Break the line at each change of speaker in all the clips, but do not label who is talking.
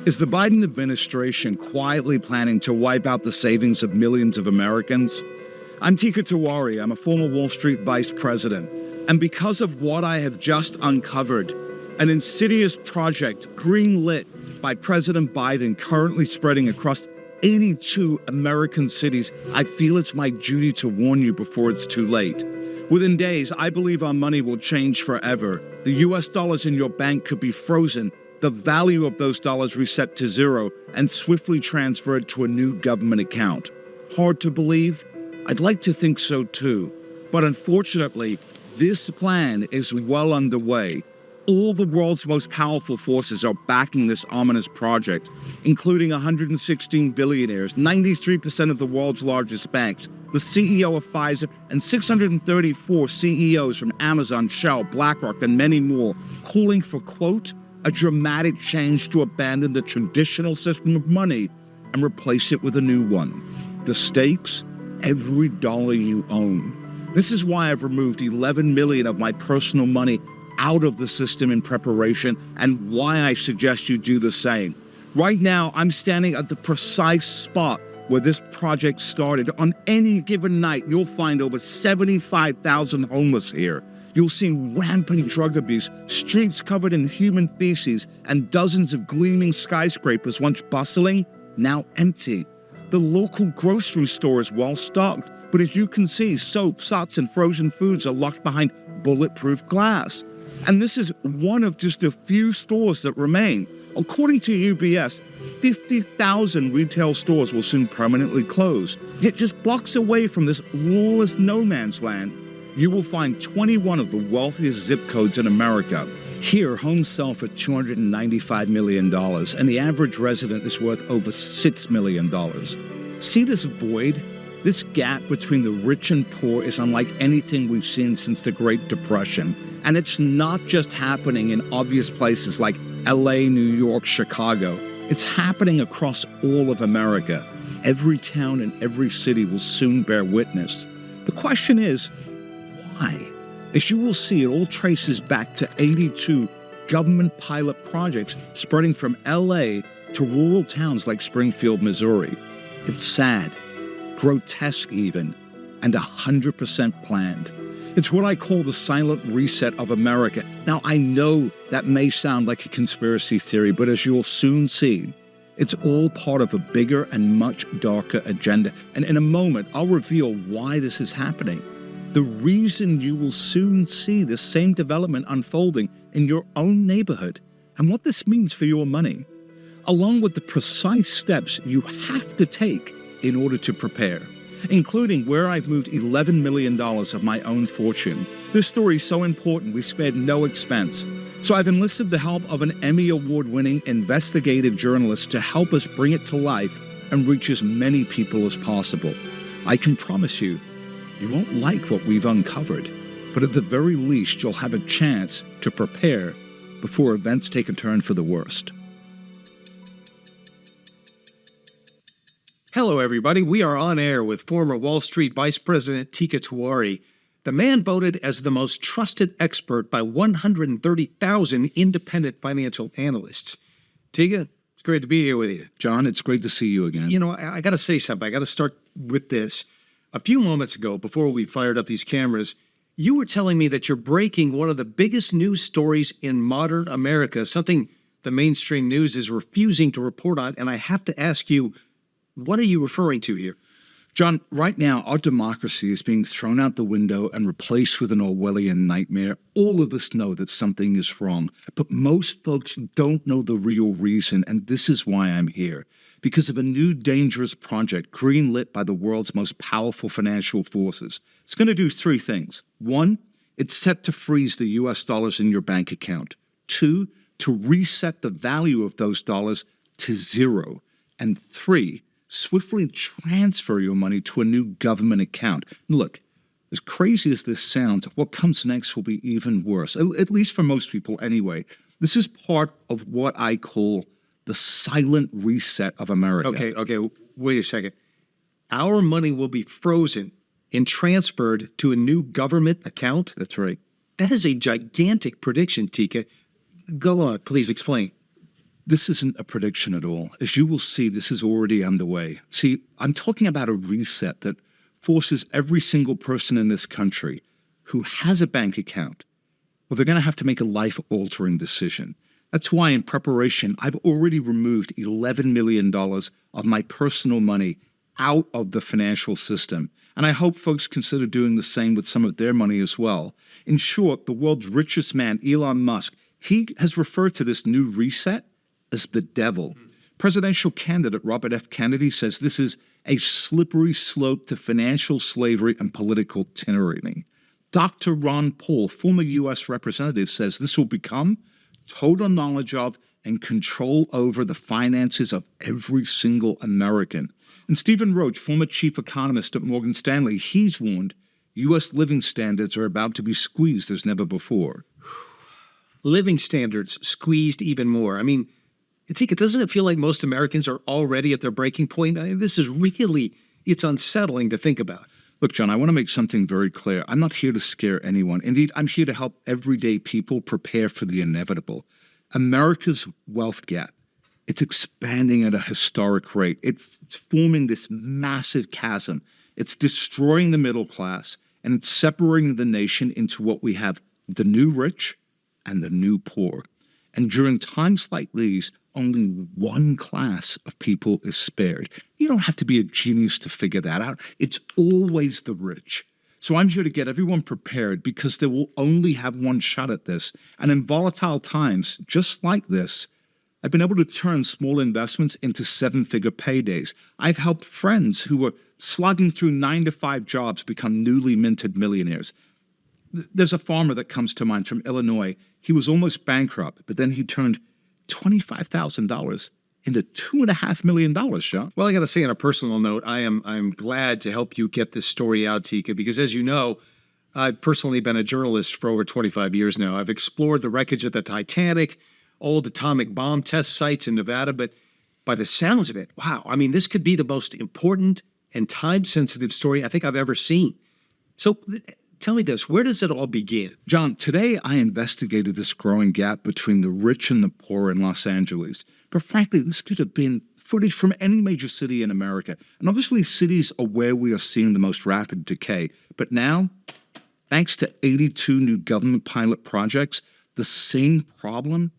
Is the Biden administration quietly planning to wipe out the savings of millions of Americans? I'm Tika Tiwari. I'm a former Wall Street vice president. And because of what I have just uncovered, an insidious project greenlit by President Biden currently spreading across 82 American cities, I feel it's my duty to warn you before it's too late. Within days, I believe our money will change forever. The US dollars in your bank could be frozen, the value of those dollars reset to zero, and swiftly transferred to a new government account. Hard to believe? I'd like to think so too. But unfortunately, this plan is well underway. All the world's most powerful forces are backing this ominous project, including 116 billionaires, 93% of the world's largest banks, the CEO of Pfizer, and 634 CEOs from Amazon, Shell, BlackRock, and many more, calling for, quote, a dramatic change to abandon the traditional system of money and replace it with a new one. The stakes? Every dollar you own. This is why I've removed 11 million of my personal money out of the system in preparation, and why I suggest you do the same. Right now, I'm standing at the precise spot where this project started. On any given night, you'll find over 75,000 homeless here. You'll see rampant drug abuse, streets covered in human feces, and dozens of gleaming skyscrapers once bustling, now empty. The local grocery store is well stocked, but as you can see, soap, socks, and frozen foods are locked behind bulletproof glass. And this is one of just a few stores that remain. According to UBS, 50,000 retail stores will soon permanently close. Yet just blocks away from this lawless no man's land, you will find 21 of the wealthiest zip codes in America. Here, homes sell for $295 million, and the average resident is worth over $6 million. See this void? This gap between the rich and poor is unlike anything we've seen since the Great Depression. And it's not just happening in obvious places like LA, New York, Chicago. It's happening across all of America. Every town and every city will soon bear witness. The question is, why? As you will see, it all traces back to 82 government pilot projects spreading from LA to rural towns like Springfield, Missouri. It's sad, grotesque even, and 100% planned. It's what I call the silent reset of America. Now, I know that may sound like a conspiracy theory, but as you'll soon see, it's all part of a bigger and much darker agenda. And in a moment, I'll reveal why this is happening. The reason you will soon see this same development unfolding in your own neighborhood, and what this means for your money, along with the precise steps you have to take in order to prepare, including where I've moved $11 million of my own fortune. This story is so important, we spared no expense. So I've enlisted the help of an Emmy Award-winning investigative journalist to help us bring it to life and reach as many people as possible. I can promise you, you won't like what we've uncovered, but at the very least, you'll have a chance to prepare before events take a turn for the worst.
Hello, everybody. We are on air with former Wall Street Vice President Tika Tiwari. The man voted as the most trusted expert by 130,000 independent financial analysts. Tika, it's great to be here with you.
John, it's great to see you again.
You know, I got to say something. I got to start with this. A few moments ago, before we fired up these cameras, you were telling me that you're breaking one of the biggest news stories in modern America, something the mainstream news is refusing to report on, and I have to ask you, what are you referring to here?
John, right now, our democracy is being thrown out the window and replaced with an Orwellian nightmare. All of us know that something is wrong, but most folks don't know the real reason, and this is why I'm here. Because of a new dangerous project greenlit by the world's most powerful financial forces. It's going to do three things. One, it's set to freeze the US dollars in your bank account. Two, to reset the value of those dollars to zero. And three, swiftly transfer your money to a new government account. Look, as crazy as this sounds, what comes next will be even worse, at least for most people anyway. This is part of what I call the silent reset of America.
Okay, wait a second. Our money will be frozen and transferred to a new government account?
That's right.
That is a gigantic prediction, Tika. Go on, please explain.
This isn't a prediction at all. As you will see, this is already underway. See, I'm talking about a reset that forces every single person in this country who has a bank account, well, they're going to have to make a life-altering decision. That's why in preparation, I've already removed $11 million of my personal money out of the financial system. And I hope folks consider doing the same with some of their money as well. In short, the world's richest man, Elon Musk, he has referred to this new reset as the devil. Presidential candidate Robert F. Kennedy says this is a slippery slope to financial slavery and political tyranny. Dr. Ron Paul, former U.S. representative, says this will become total knowledge of and control over the finances of every single American. And Stephen Roach, former chief economist at Morgan Stanley, he's warned U.S. living standards are about to be squeezed as never before.
Living standards squeezed even more. I mean, Tika, doesn't it feel like most Americans are already at their breaking point? This is really, it's unsettling to think about.
Look, John, I want to make something very clear. I'm not here to scare anyone. Indeed, I'm here to help everyday people prepare for the inevitable. America's wealth gap, it's expanding at a historic rate. It's forming this massive chasm. It's destroying the middle class, and it's separating the nation into what we have, the new rich and the new poor. And during times like these, only one class of people is spared. You don't have to be a genius to figure that out. It's always the rich. So I'm here to get everyone prepared because they will only have one shot at this. And in volatile times, just like this, I've been able to turn small investments into seven-figure paydays. I've helped friends who were slugging through 9-to-5 jobs become newly minted millionaires. There's a farmer that comes to mind from Illinois. He was almost bankrupt, but then he turned $25,000 into $2.5 million, John.
Well, I got to say on a personal note, I'm glad to help you get this story out, Tika, because as you know, I've personally been a journalist for over 25 years now. I've explored the wreckage of the Titanic, old atomic bomb test sites in Nevada, but by the sounds of it, wow, I mean, this could be the most important and time-sensitive story I think I've ever seen. So tell me this, where does it all begin?
John, today I investigated this growing gap between the rich and the poor in Los Angeles. But frankly, this could have been footage from any major city in America. And obviously cities are where we are seeing the most rapid decay. But now, thanks to 82 new government pilot projects, the same problem,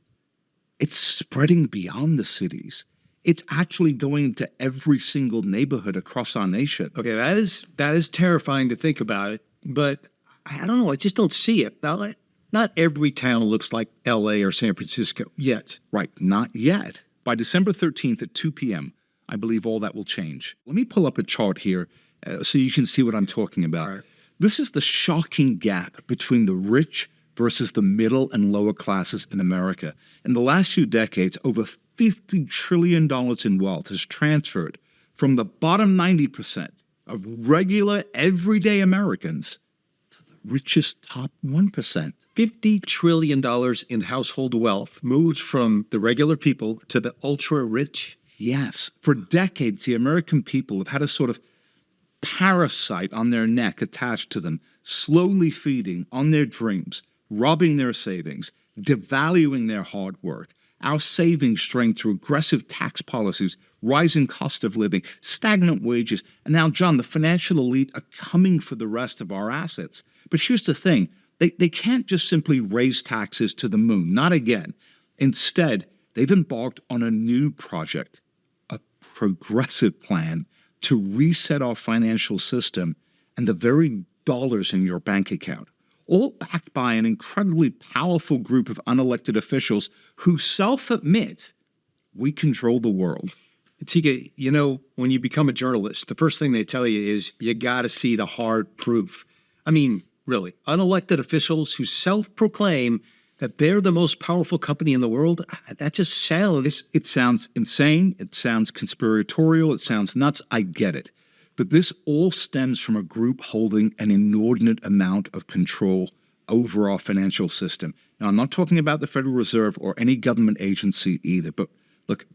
it's spreading beyond the cities. It's actually going into every single neighborhood across our nation.
Okay, that is terrifying to think about it, but I don't know, I just don't see it. Now, not every town looks like L.A. or San Francisco yet.
Right, not yet. By December 13th at 2 p.m., I believe all that will change. Let me pull up a chart here so you can see what I'm talking about.
Right.
This is the shocking gap between the rich versus the middle and lower classes in America. In the last few decades, over $50 trillion in wealth has transferred from the bottom 90% of regular, everyday Americans to the richest top 1%.
$50 trillion in household wealth moved from the regular people to the ultra-rich.
Yes. For decades, the American people have had a sort of parasite on their neck attached to them, slowly feeding on their dreams, robbing their savings, devaluing their hard work. Our savings strained through aggressive tax policies, rising cost of living, stagnant wages, and now, John, the financial elite are coming for the rest of our assets. But here's the thing. They can't just simply raise taxes to the moon, not again. Instead, they've embarked on a new project, a progressive plan to reset our financial system and the very dollars in your bank account, all backed by an incredibly powerful group of unelected officials who self-admit we control the world.
Tika, you know, when you become a journalist, the first thing they tell you is you got to see the hard proof. I mean, really, unelected officials who self-proclaim that they're the most powerful company in the world, that just sounds...
It sounds insane, it sounds conspiratorial, it sounds nuts, I get it. But this all stems from a group holding an inordinate amount of control over our financial system. Now, I'm not talking about the Federal Reserve or any government agency either, but look,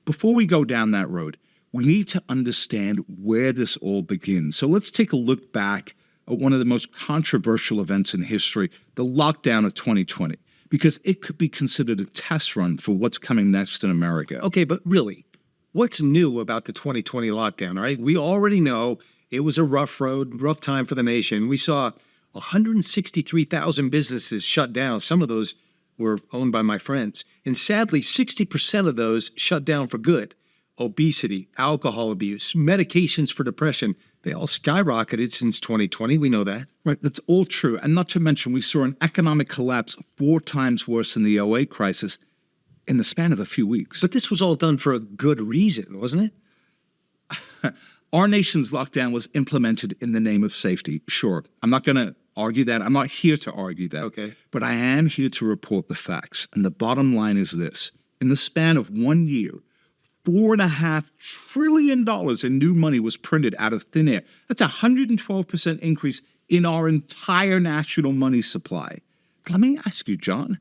before we go down that road, we need to understand where this all begins. So let's take a look back at one of the most controversial events in history, the lockdown of 2020. because it could be considered a test run for what's coming next in America.
Okay, but really, what's new about the 2020 lockdown, all right? We already know it was a rough road, rough time for the nation. We saw 163,000 businesses shut down. Some of those were owned by my friends. And sadly, 60% of those shut down for good. Obesity, alcohol abuse, medications for depression, they all skyrocketed since 2020. We know that.
Right, that's all true. And not to mention, we saw an economic collapse 4 times worse than the '08 crisis in the span of a few weeks.
But this was all done for a good reason, wasn't it?
Our nation's lockdown was implemented in the name of safety. Sure, I'm not going to argue that. I'm not here to argue that.
Okay.
But I am here to report the facts. And the bottom line is this. In the span of 1 year, $4.5 trillion in new money was printed out of thin air. That's a 112% increase in our entire national money supply. Let me ask you, John,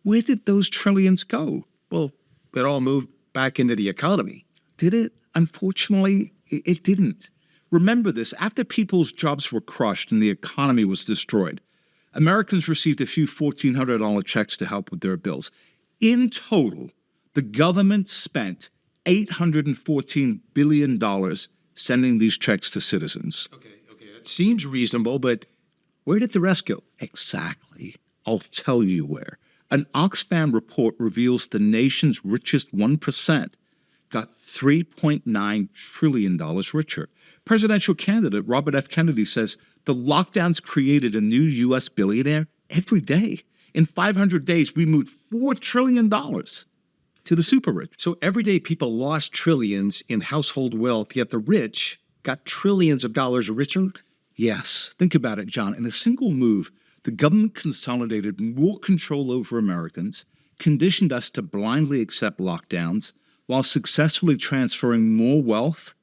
where did those trillions go?
Well, it all moved back into the economy.
Did it? Unfortunately, it didn't. Remember this, after people's jobs were crushed and the economy was destroyed, Americans received a few $1,400 checks to help with their bills. In total, the government spent $814 billion sending these checks to citizens.
Okay. It seems reasonable, but where did the rest go?
Exactly. I'll tell you where. An Oxfam report reveals the nation's richest 1% got $3.9 trillion richer. Presidential candidate Robert F. Kennedy says the lockdowns created a new U.S. billionaire every day. In 500 days, we moved $4 trillion to the super rich.
So everyday people lost trillions in household wealth, yet the rich got trillions of dollars richer?
Yes. Think about it, John. In a single move, the government consolidated more control over Americans, conditioned us to blindly accept lockdowns, while successfully transferring more wealth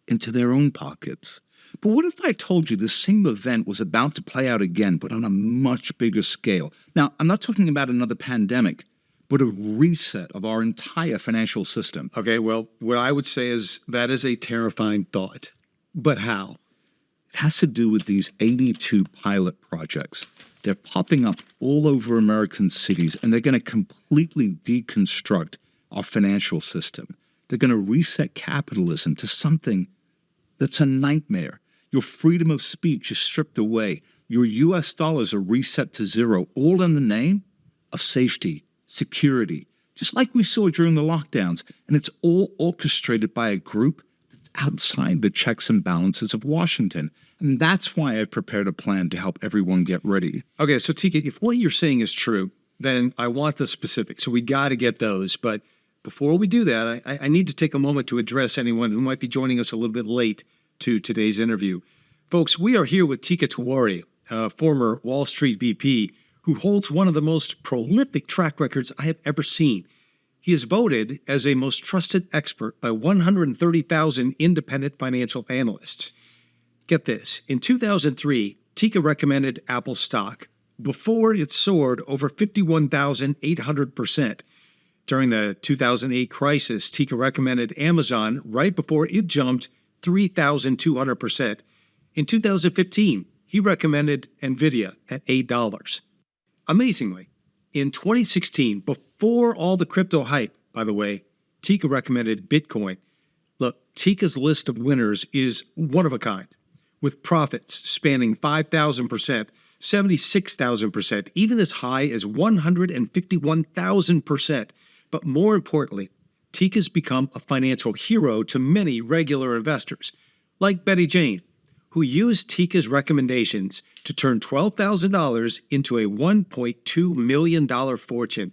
into their own pockets. But what if I told you the same event was about to play out again, but on a much bigger scale? Now, I'm not talking about another pandemic, but a reset of our entire financial system.
Okay, well, what I would say is that is a terrifying thought. But how?
It has to do with these 82 pilot projects. They're popping up all over American cities, and they're going to completely deconstruct our financial system. They're going to reset capitalism to something that's a nightmare. Your freedom of speech is stripped away. Your U.S. dollars are reset to zero, all in the name of safety, security, just like we saw during the lockdowns. And it's all orchestrated by a group that's outside the checks and balances of Washington. And that's why I've prepared a plan to help everyone get ready.
Okay, so Tika, if what you're saying is true, then I want the specifics. So we got to get those. But before we do that, I need to take a moment to address anyone who might be joining us a little bit late to today's interview. Folks, we are here with Tika Tiwari, a former Wall Street VP who holds one of the most prolific track records I have ever seen. He is voted as a most trusted expert by 130,000 independent financial analysts. Get this, in 2003, Tika recommended Apple stock before it soared over 51,800%. During the 2008 crisis, Tika recommended Amazon right before it jumped 3,200%. In 2015, he recommended NVIDIA at $8. Amazingly, in 2016, before all the crypto hype, by the way, Tika recommended Bitcoin. Look, Tika's list of winners is one of a kind, with profits spanning 5,000%, 76,000%, even as high as 151,000%. But more importantly, Tika's become a financial hero to many regular investors, like Betty Jane, who used Tika's recommendations to turn $12,000 into a $1.2 million fortune.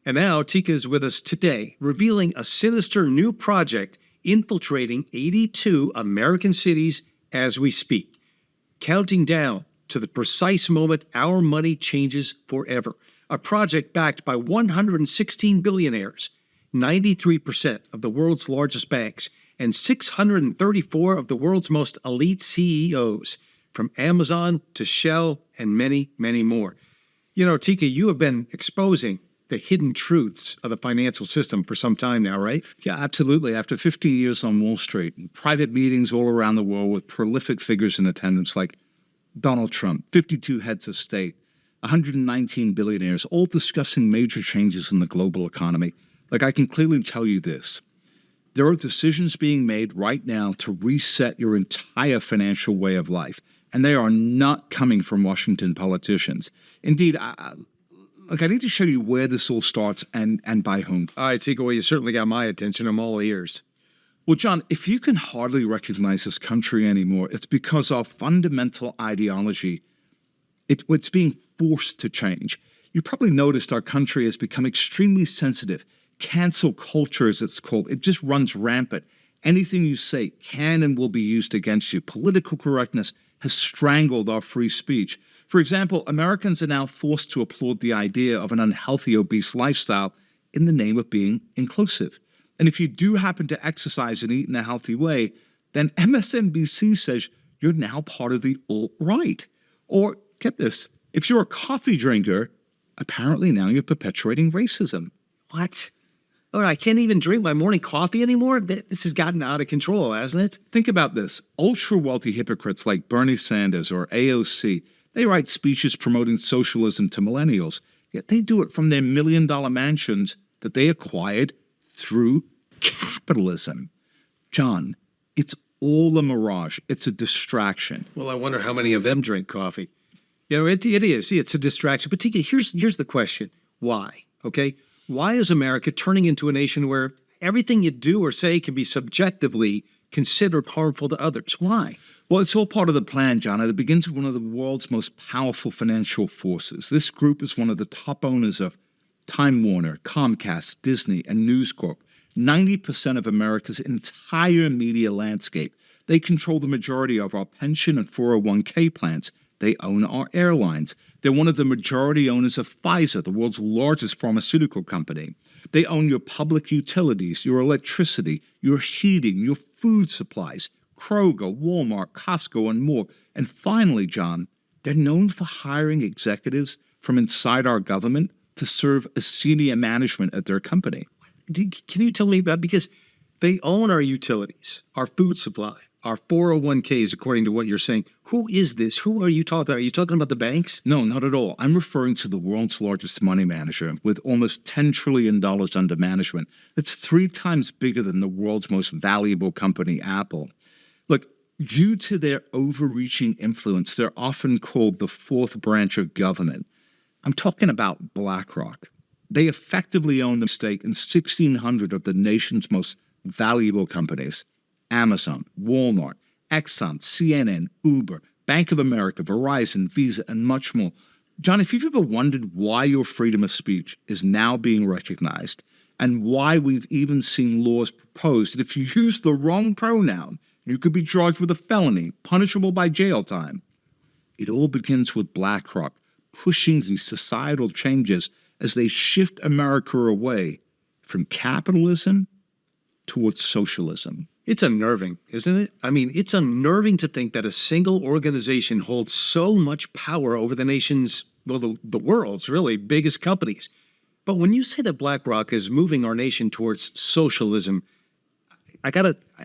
And now Tika is with us today, revealing a sinister new project infiltrating 82 American cities as we speak, counting down to the precise moment our money changes forever. A project backed by 116 billionaires, 93% of the world's largest banks, and 634 of the world's most elite CEOs, from Amazon to Shell and many, many more. You know, Tika, you have been exposing the hidden truths of the financial system for some time now, right?
Yeah, absolutely. After 15 years on Wall Street, private meetings all around the world with prolific figures in attendance like Donald Trump, 52 heads of state, 119 billionaires, all discussing major changes in the global economy. Like, I can clearly tell you this. There are decisions being made right now to reset your entire financial way of life, and they are not coming from Washington politicians. Indeed, I need to show you where this all starts and by whom.
All right, Seiko, well, you certainly got my attention. I'm all ears.
Well, John, if you can hardly recognize this country anymore, it's because our fundamental ideology, it's being forced to change. You probably noticed our country has become extremely sensitive. Cancel culture, as it's called, it just runs rampant. Anything you say can and will be used against you. Political correctness has strangled our free speech. For example, Americans are now forced to applaud the idea of an unhealthy, obese lifestyle in the name of being inclusive. And if you do happen to exercise and eat in a healthy way, then MSNBC says you're now part of the alt-right. Or, get this, if you're a coffee drinker, apparently now you're perpetuating racism.
What? Oh, I can't even drink my morning coffee anymore? This has gotten out of control, hasn't it?
Think about this. Ultra-wealthy hypocrites like Bernie Sanders or AOC, they write speeches promoting socialism to millennials, yet they do it from their million-dollar mansions that they acquired through capitalism. John, it's all a mirage. It's a distraction.
Well, I wonder how many of them drink coffee. You know, it is. See, it's a distraction. But Tika, here's the question. Why? Okay? Why is America turning into a nation where everything you do or say can be subjectively considered harmful to others? Why?
Well, it's all part of the plan, John. It begins with one of the world's most powerful financial forces. This group is one of the top owners of Time Warner, Comcast, Disney, and News Corp. 90% of America's entire media landscape. They control the majority of our pension and 401k plans. They own our airlines. They're one of the majority owners of Pfizer, the world's largest pharmaceutical company. They own your public utilities, your electricity, your heating, your food supplies, Kroger, Walmart, Costco, and more. And finally, John, they're known for hiring executives from inside our government to serve as senior management at their company.
Can you tell me about, because they own our utilities, our food supply, our 401ks, according to what you're saying. Who is this? Who are you talking about? Are you talking about the banks?
No, not at all. I'm referring to the world's largest money manager with almost $10 trillion under management. It's 3 times bigger than the world's most valuable company, Apple. Look, due to their overreaching influence, they're often called the fourth branch of government. I'm talking about BlackRock. They effectively own the stake in 1,600 of the nation's most valuable companies. Amazon, Walmart, Exxon, CNN, Uber, Bank of America, Verizon, Visa, and much more. John, if you've ever wondered why your freedom of speech is now being recognized and why we've even seen laws proposed that if you use the wrong pronoun, you could be charged with a felony, punishable by jail time, it all begins with BlackRock pushing these societal changes as they shift America away from capitalism towards socialism.
It's unnerving, isn't it? I mean, it's unnerving to think that a single organization holds so much power over the nation's, well, the world's really biggest companies. But when you say that BlackRock is moving our nation towards socialism, I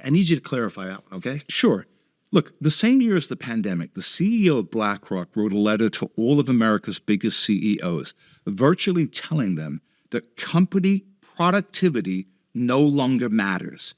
need you to clarify that one, okay?
Sure. Look, the same year as the pandemic, the CEO of BlackRock wrote a letter to all of America's biggest CEOs, virtually telling them that company productivity no longer matters.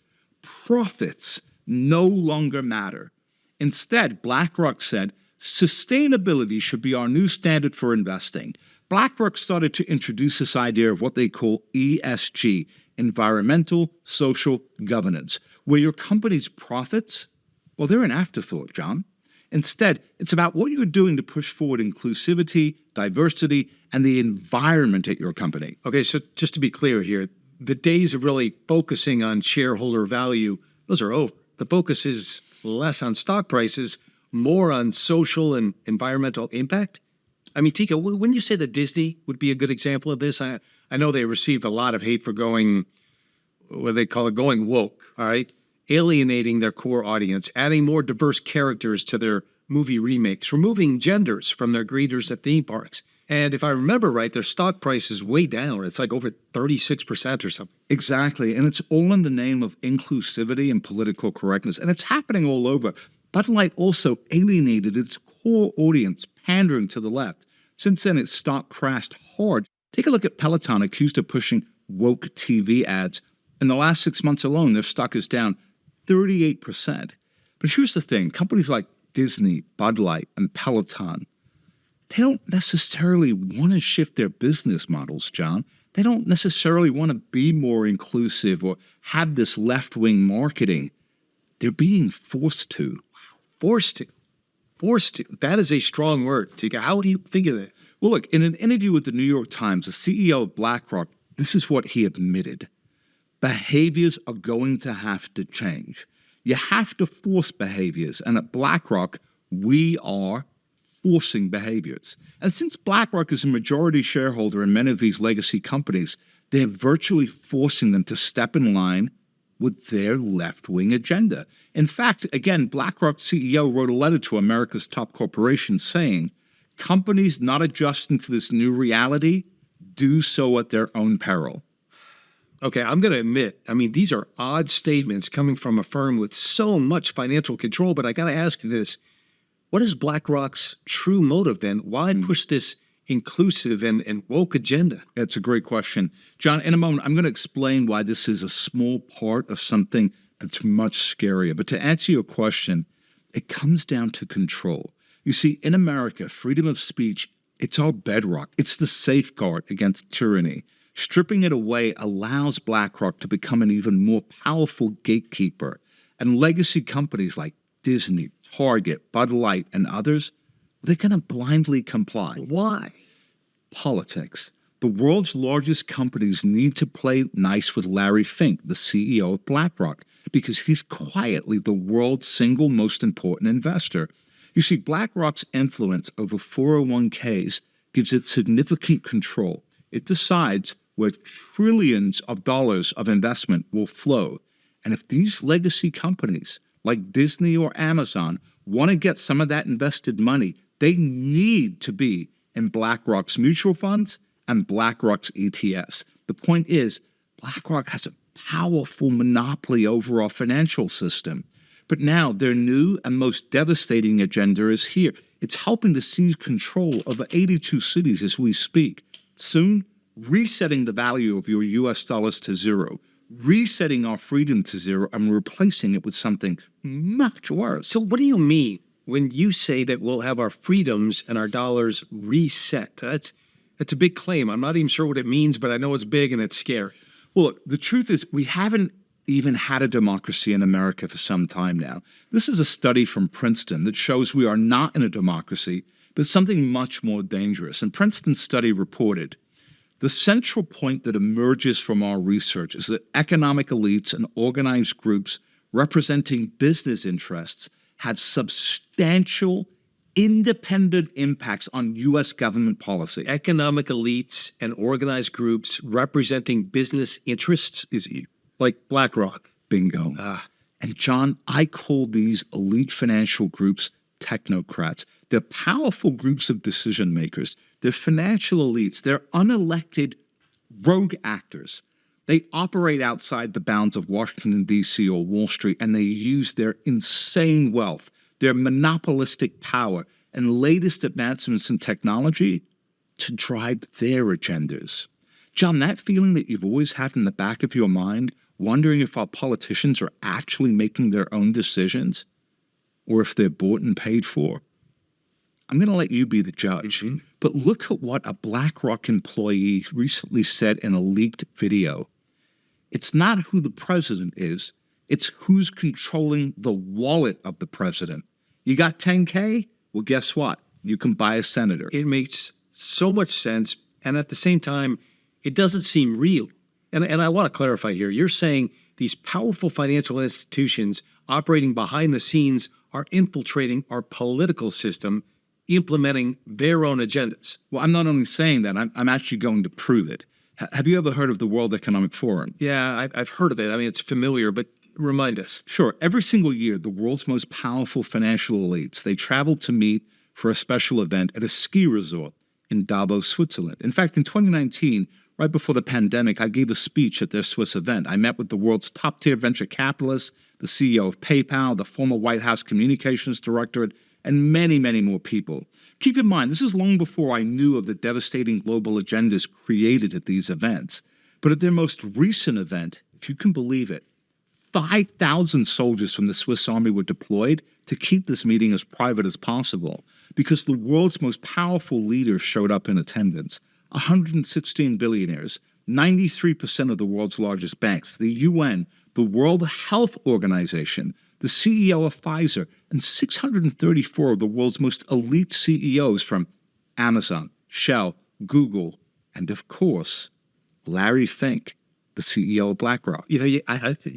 Profits no longer matter. Instead, BlackRock said, sustainability should be our new standard for investing. BlackRock started to introduce this idea of what they call ESG, environmental, social governance, where your company's profits, well, they're an afterthought, John. Instead, it's about what you're doing to push forward inclusivity, diversity, and the environment at your company.
Okay, so just to be clear here, the days of really focusing on shareholder value, those are over. The focus is less on stock prices, more on social and environmental impact. I mean, Tika, when you say that Disney would be a good example of this, I know they received a lot of hate for going, what they call it, going woke, all right? Alienating their core audience, adding more diverse characters to their movie remakes, removing genders from their greeters at theme parks. And if I remember right, their stock price is way down. It's like over 36% or something.
Exactly. And it's all in the name of inclusivity and political correctness. And it's happening all over. Bud Light also alienated its core audience, pandering to the left. Since then, its stock crashed hard. Take a look at Peloton, accused of pushing woke TV ads. In the last 6 months alone, their stock is down 38%. But here's the thing. Companies like Disney, Bud Light, and Peloton, they don't necessarily want to shift their business models, John. They don't necessarily want to be more inclusive or have this left-wing marketing. They're being forced to.
Forced to. Forced to. That is a strong word, Tika. How do you figure that?
Well, look, in an interview with the New York Times, the CEO of BlackRock, this is what he admitted. Behaviors are going to have to change. You have to force behaviors. And at BlackRock, we are forcing behaviors. And since BlackRock is a majority shareholder in many of these legacy companies, they're virtually forcing them to step in line with their left-wing agenda. In fact, again, BlackRock CEO wrote a letter to America's top corporations saying, companies not adjusting to this new reality do so at their own peril.
Okay, I'm going to admit, these are odd statements coming from a firm with so much financial control, but I got to ask you this. What is BlackRock's true motive then? Why push this inclusive and woke agenda?
That's a great question. John, in a moment, I'm going to explain why this is a small part of something that's much scarier. But to answer your question, it comes down to control. You see, in America, freedom of speech, it's our bedrock. It's the safeguard against tyranny. Stripping it away allows BlackRock to become an even more powerful gatekeeper. And legacy companies like Disney, Target, Bud Light, and others, they're going to blindly comply.
Why?
Politics. The world's largest companies need to play nice with Larry Fink, the CEO of BlackRock, because he's quietly the world's single most important investor. You see, BlackRock's influence over 401ks gives it significant control. It decides where trillions of dollars of investment will flow. And if these legacy companies like Disney or Amazon want to get some of that invested money, they need to be in BlackRock's mutual funds and BlackRock's ETFs. The point is, BlackRock has a powerful monopoly over our financial system. But now their new and most devastating agenda is here. It's helping to seize control over 82 cities as we speak. Soon, resetting the value of your U.S. dollars to zero, resetting our freedom to zero, and replacing it with something much worse.
So what do you mean when you say that we'll have our freedoms and our dollars reset? That's a big claim. I'm not even sure what it means, but I know it's big and it's scary.
Well, look, the truth is we haven't even had a democracy in America for some time now. This is a study from Princeton that shows we are not in a democracy, but something much more dangerous. And Princeton's study reported, the central point that emerges from our research is that economic elites and organized groups representing business interests have substantial independent impacts on U.S. government policy.
Economic elites and organized groups representing business interests is like BlackRock.
Bingo. And John, I call these elite financial groups technocrats. They're powerful groups of decision makers. They're financial elites. They're unelected rogue actors. They operate outside the bounds of Washington, D.C. or Wall Street, and they use their insane wealth, their monopolistic power, and latest advancements in technology to drive their agendas. John, that feeling that you've always had in the back of your mind, wondering if our politicians are actually making their own decisions or if they're bought and paid for, I'm going to let you be the judge.
Mm-hmm.
But look at what a BlackRock employee recently said in a leaked video. It's not who the president is, it's who's controlling the wallet of the president. You got 10K? Well, guess what? You can buy a senator.
It makes so much sense, and at the same time, it doesn't seem real. And I want to clarify here. You're saying these powerful financial institutions operating behind the scenes are infiltrating our political system, implementing their own agendas.
Well, I'm not only saying that, I'm actually going to prove it. Have you ever heard of the World Economic Forum?
Yeah, I've heard of it. I mean, it's familiar, but remind us.
Sure. Every single year, the world's most powerful financial elites, they travel to meet for a special event at a ski resort in Davos, Switzerland. In fact, in 2019, right before the pandemic, I gave a speech at their Swiss event. I met with the world's top-tier venture capitalists, the CEO of PayPal, the former White House communications director and many, many more people. Keep in mind, this is long before I knew of the devastating global agendas created at these events. But at their most recent event, if you can believe it, 5,000 soldiers from the Swiss Army were deployed to keep this meeting as private as possible because the world's most powerful leaders showed up in attendance. 116 billionaires, 93% of the world's largest banks, the UN, the World Health Organization, the CEO of Pfizer, and 634 of the world's most elite CEOs from Amazon, Shell, Google, and of course, Larry Fink, the CEO of BlackRock.
You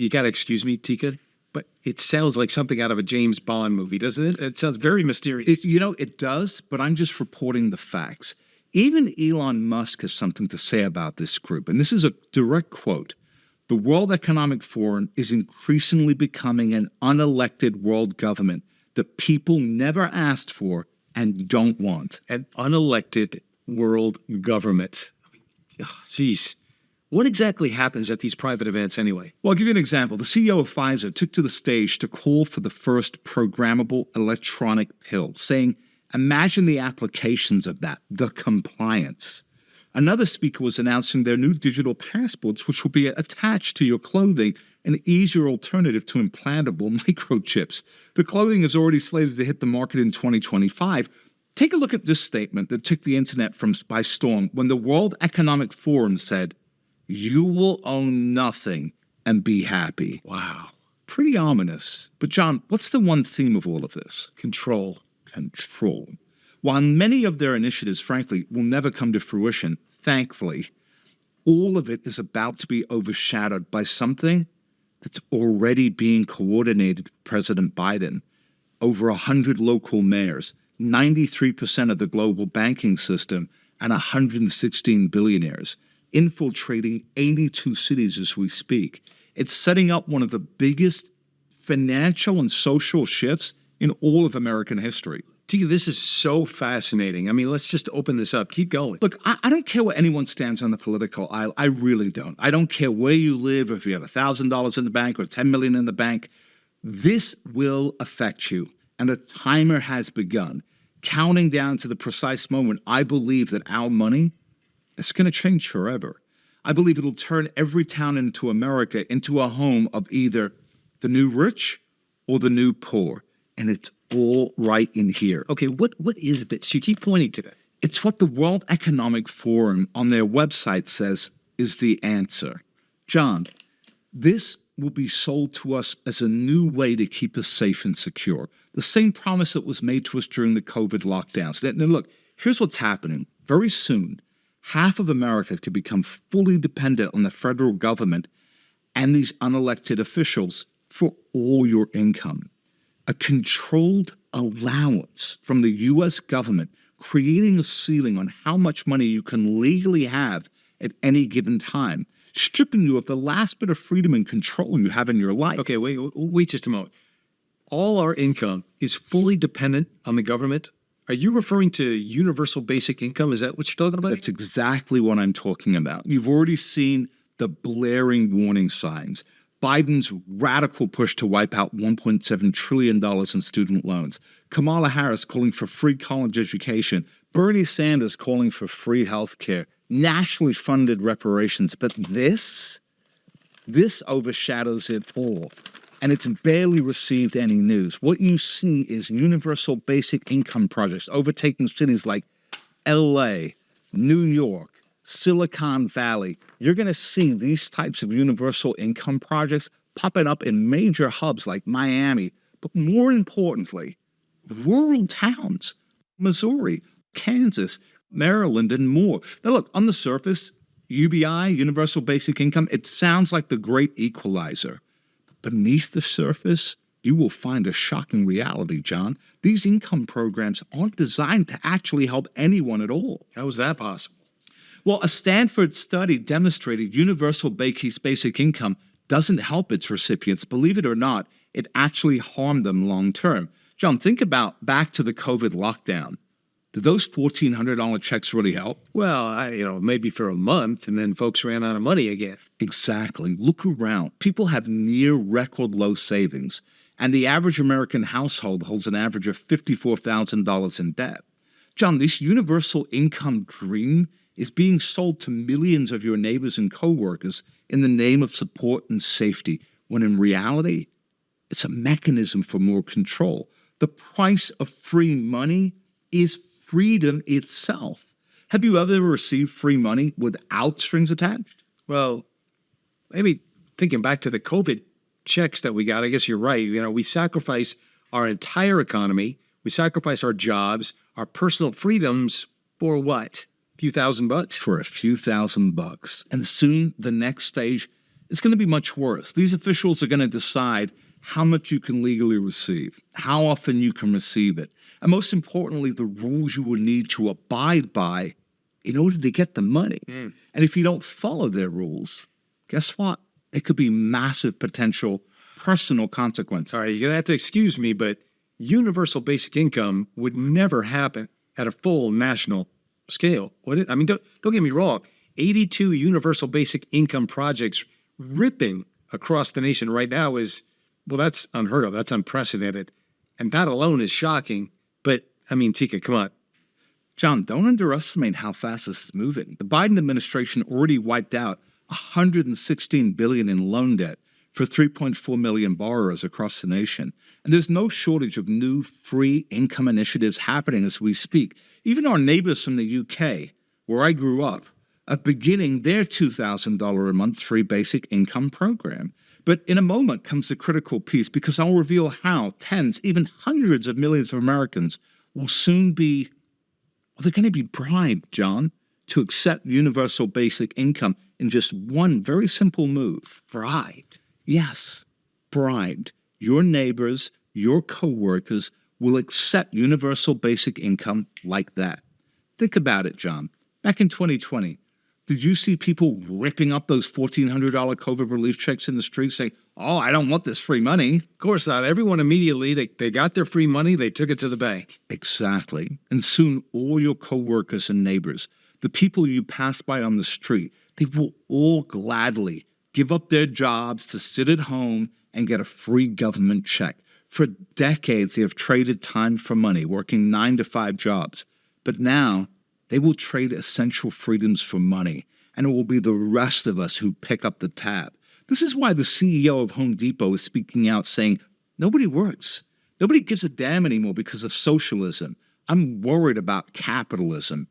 got to excuse me, Tika, but it sounds like something out of a James Bond movie, doesn't it? It sounds very mysterious.
It does, but I'm just reporting the facts. Even Elon Musk has something to say about this group, and this is a direct quote. The World Economic Forum is increasingly becoming an unelected world government that people never asked for and don't want.
An unelected world government. Geez. What exactly happens at these private events anyway?
Well, I'll give you an example. The CEO of Pfizer took to the stage to call for the first programmable electronic pill, saying, imagine the applications of that, the compliance. Another speaker was announcing their new digital passports, which will be attached to your clothing, an easier alternative to implantable microchips. The clothing is already slated to hit the market in 2025. Take a look at this statement that took the internet by storm when the World Economic Forum said, you will own nothing and be happy.
Wow.
Pretty ominous. But John, what's the one theme of all of this?
Control.
Control. While many of their initiatives, frankly, will never come to fruition, thankfully, all of it is about to be overshadowed by something that's already being coordinated with President Biden. Over 100 local mayors, 93% of the global banking system, and 116 billionaires, infiltrating 82 cities as we speak. It's setting up one of the biggest financial and social shifts in all of American history.
Tika, this is so fascinating. I mean, let's just open this up. Keep going.
Look, I don't care where anyone stands on the political aisle. I really don't. I don't care where you live, if you have $1,000 in the bank or $10 million in the bank. This will affect you. And a timer has begun, counting down to the precise moment I believe that our money is going to change forever. I believe it'll turn every town into America into a home of either the new rich or the new poor. And it's all right in here.
Okay, what is this? You keep pointing to that.
It's what the World Economic Forum on their website says is the answer. John, this will be sold to us as a new way to keep us safe and secure. The same promise that was made to us during the COVID lockdowns. Now, look, here's what's happening. Very soon, half of America could become fully dependent on the federal government and these unelected officials for all your income. A controlled allowance from the U.S. government, creating a ceiling on how much money you can legally have at any given time, stripping you of the last bit of freedom and control you have in your life.
Okay, wait just a moment. All our income is fully dependent on the government. Are you referring to universal basic income? Is that what you're talking about?
That's exactly what I'm talking about. You've already seen the blaring warning signs. Biden's radical push to wipe out $1.7 trillion in student loans. Kamala Harris calling for free college education. Bernie Sanders calling for free health care. Nationally funded reparations. But this overshadows it all. And it's barely received any news. What you see is universal basic income projects overtaking cities like LA, New York, Silicon Valley. You're going to see these types of universal income projects popping up in major hubs like Miami, but more importantly, rural towns, Missouri, Kansas, Maryland, and more. Now look, on the surface, UBI, universal basic income, it sounds like the great equalizer. Beneath the surface, you will find a shocking reality, John. These income programs aren't designed to actually help anyone at all.
How is that possible?
Well, a Stanford study demonstrated universal basic income doesn't help its recipients. Believe it or not, it actually harmed them long term. John, think about back to the COVID lockdown. Did those $1,400 checks really help?
Well, maybe for a month, and then folks ran out of money again.
Exactly. Look around. People have near record low savings. And the average American household holds an average of $54,000 in debt. John, this universal income dream is being sold to millions of your neighbors and coworkers in the name of support and safety, when in reality, it's a mechanism for more control. The price of free money is freedom itself. Have you ever received free money without strings attached?
Well, maybe thinking back to the COVID checks that we got, I guess you're right. You know, we sacrifice our entire economy. We sacrifice our jobs, our personal freedoms for what? A few $1,000?
For a few $1,000. And soon the next stage is going to be much worse. These officials are going to decide how much you can legally receive, how often you can receive it, and most importantly, the rules you will need to abide by in order to get the money. And if you don't follow their rules, guess what? It could be massive potential personal consequences.
All right, you're going to have to excuse me, but universal basic income would never happen at a full national scale, would it? I mean, don't get me wrong. 82 universal basic income projects ripping across the nation right now is, well, that's unheard of. That's unprecedented. And that alone is shocking. But, I mean, Tika, come on.
John, don't underestimate how fast this is moving. The Biden administration already wiped out $116 billion in loan debt for 3.4 million borrowers across the nation. And there's no shortage of new free income initiatives happening as we speak. Even our neighbors from the UK, where I grew up, are beginning their $2,000 a month free basic income program. But in a moment comes the critical piece, because I'll reveal how tens, even hundreds of millions of Americans will soon be, well, they're going to be bribed, John, to accept universal basic income in just one very simple move.
Bribed.
Yes, bribed. Your neighbors, your coworkers will accept universal basic income like that. Think about it, John. Back in 2020, did you see people ripping up those $1,400 COVID relief checks in the street saying, oh, I don't want this free money?
Of course not. Everyone immediately, they got their free money, they took it to the bank.
Exactly. And soon all your coworkers and neighbors, the people you pass by on the street, they will all gladly give up their jobs to sit at home and get a free government check. For decades, they have traded time for money, working 9-to-5 jobs. But now they will trade essential freedoms for money, and it will be the rest of us who pick up the tab. This is why the CEO of Home Depot is speaking out saying, nobody works. Nobody gives a damn anymore because of socialism. I'm worried about capitalism.